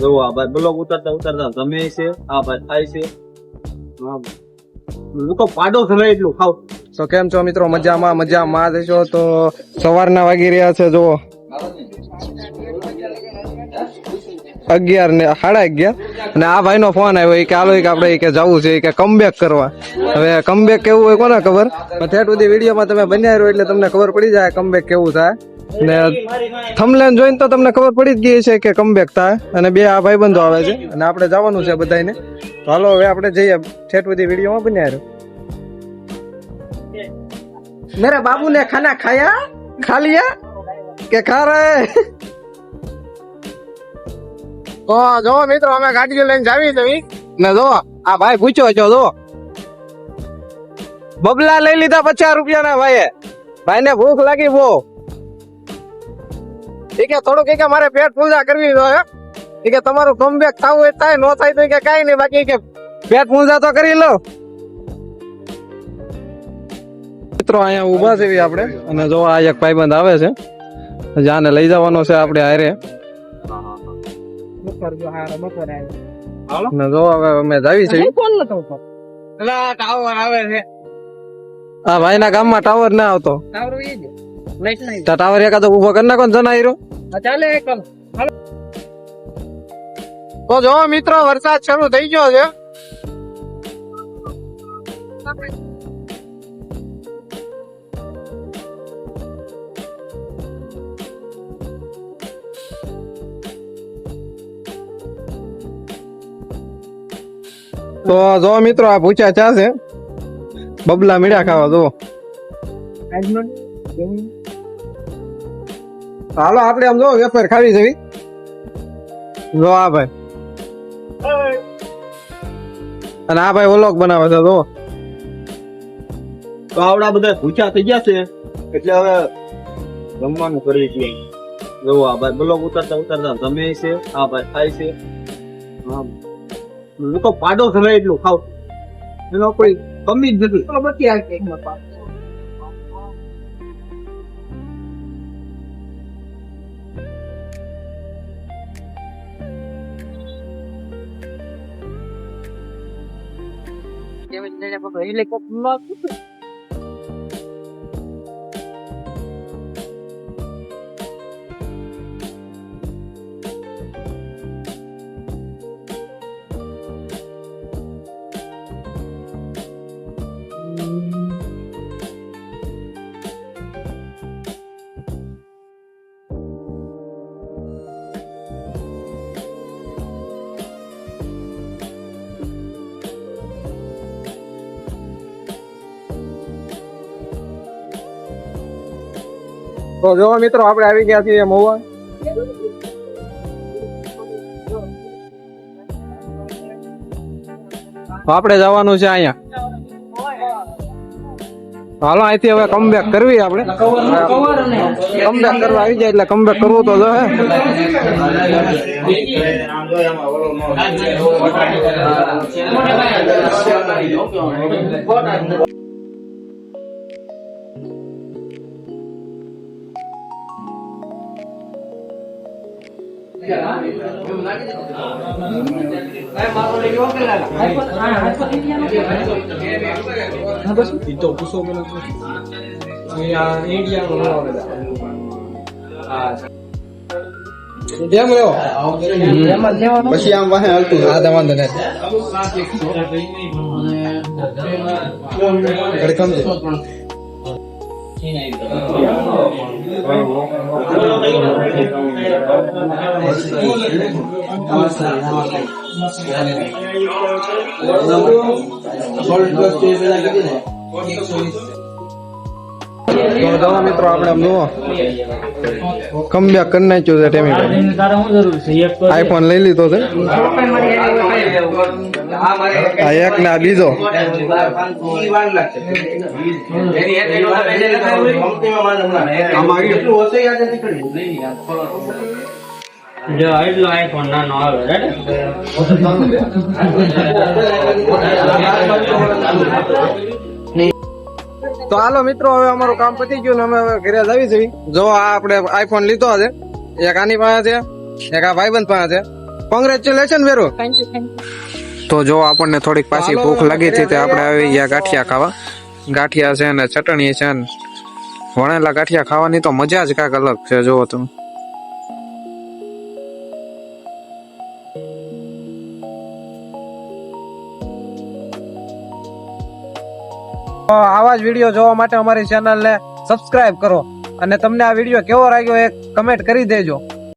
જો આ ભાઈ બ્લોગ ઉતારતા ઉતારતા જમે છે, આ ભાઈ ખાય છે. લોકો પાડો થવાય એટલું ખાવ. તો કેમ છો મિત્રો? મજામાં દેશો. તો સવારના વાગી રહ્યા છે જો 11 ને 11:30 અને આ ભાઈ નો ફોન આવ્યો કે હાલો કે આપણે કે જવું છે કે કમબેક કરવા. હવે કમબેક કેવું હોય કોને ખબર, ઠેઠ સુધી વિડીયોમાં તમે બન્યા રહ્યો એટલે તમને ખબર પડી જાય કમબેક કેવું થાય. ને થંબનેલ જોઈને તો તમને ખબર પડી જ ગઈ છે કે કમબેક થાય. અને બે આ ભાઈબંધો આવે છે અને આપણે જવાનું છે બધાને. તો હાલો હવે આપણે જઈએ, ઠેઠ સુધી વિડીયોમાં બન્યા રહ્યો. मेरे बाबू ने खाना खाया, खा लिया કે ખા રહે? તો જો મિત્રો અમે ગાડીઓ લઈને જાવી જવી ને જો આ ભાઈ પૂછ્યો છો જો બબલા લઈ લીધા 50 રૂપિયાના ભાઈ ને ભૂખ લાગી બહુ. એ કે થોડુંક કે મારે પેટ પૂજા કરવી જોઈએ. એ કે તમારું કમબેક થવું હોય થાય, નો થાય તો કે કઈ નહીં, બાકી કે પેટ પૂજા તો કરી લો. મિત્રો અહીંયા ઉભા છે આપણે અને જો આ એક ભાઈબંધ આવે છે, જાને લઈ જવાનો છે આપણે હારે. જો હવે અમે જાવી છે. હા ભાઈ ના ગામમાં ટાવર ના આવતો, ટાવર એકાદો ઉભો કરી નાખો ને જનાઈરો. તો જો મિત્રો વરસાદ શરૂ થઈ ગયો છે. તો જો મિત્રો આ ભૂચા ચા છે, બબલા મીઠા ખાવા જો. હાલો આપણે આમ જો વેફર ખાવી છે. જો આ ભાઈ અને આ ભાઈ વ્લોગ બનાવે છે જો. તો આવડા બધા ભૂખ્યા થઈ ગયા છે એટલે હવે જમવાનું કરવી છે. જો આ ભાઈ બ્લોગ ઉતારતા ઉતારતા જમે છે, આ ભાઈ ખાય છે. લોકો પાડો થવાય એટલું ખાવ, એનો કોઈ કમી જ નથી. તો જો મિત્રો આપણે આવી ગયા છીએ મહુવા. આપણે જવાનું છે અહીંયા. હાલો અહીંથી હવે કમબેક કરવી આપણે. કમબેક કરવા આવી જાય એટલે કમબેક કરવું તો જો હે. જેમ રહ્યો પછી આમ વાહે હાલતું વાંધો નથી. તો મિત્રો આપણે આમ જુઓ કમબેક કરી નાખ્યું છે ટેમી. આઈફોન લઈ લીધો છે આ એક ને આ બીજો. જો એટલો આઈફોન નાનો આવે તો હાલો મિત્રો હવે અમારું કામ પતી ગયું ને અમે હવે ઘરે જ આવી જઈએ. જો આ આપણે આઈફોન લીધો છે, એક આની પાસે છે, એક આ ભાઈબંધ પાસે છે. કોંગ્રેચ્યુલેશન વેરો. તો જો આપણને થોડીક પાછી ભૂખ લાગી હતી તો આપણે આવી ગયા ગાંઠિયા ખાવા. ગાંઠિયા છે ને ચટણી છે ને વણેલા ગાંઠિયા ખાવાની તો મજા જ કાંઈક અલગ છે. જોવો તમે. તો આવા જ વિડીયો જોવા માટે અમારી ચેનલને સબસ્ક્રાઇબ કરો અને તમને આ વિડીયો કેવો લાગ્યો એ કમેન્ટ કરી દેજો.